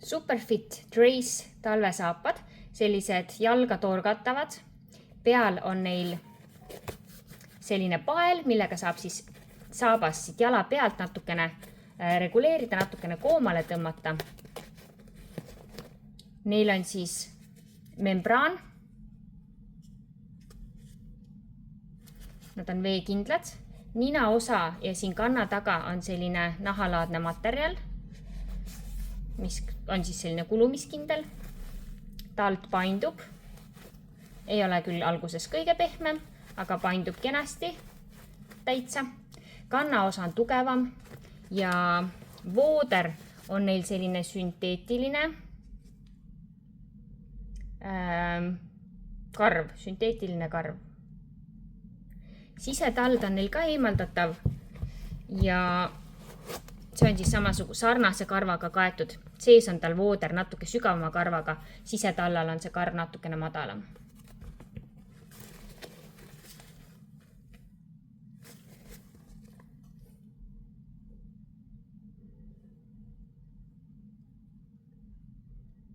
Superfit Trace talvesaapad, sellised jalga torgatavad. Peal on neil selline pael, millega saab siis saabast siit jala pealt natukene reguleerida, natukene koomale tõmmata. Neil on siis membraan. Nad on veekindlad. Nina osa ja siin kanna taga on selline nahalaadne materjal, mis on siis selline kulumiskindel. Ta alt paindub. Ei ole küll alguses kõige pehmem, aga paindub kenasti täitsa. Kanna osa on tugevam ja vooder on neil selline sünteetiline karv, sünteetiline karv. Sisetald on neil ka eemaldatav ja see on siis sarnase karvaga kaetud. Sees on tal vooder natuke sügavama karvaga, sisetallal on see karv natukene madalam.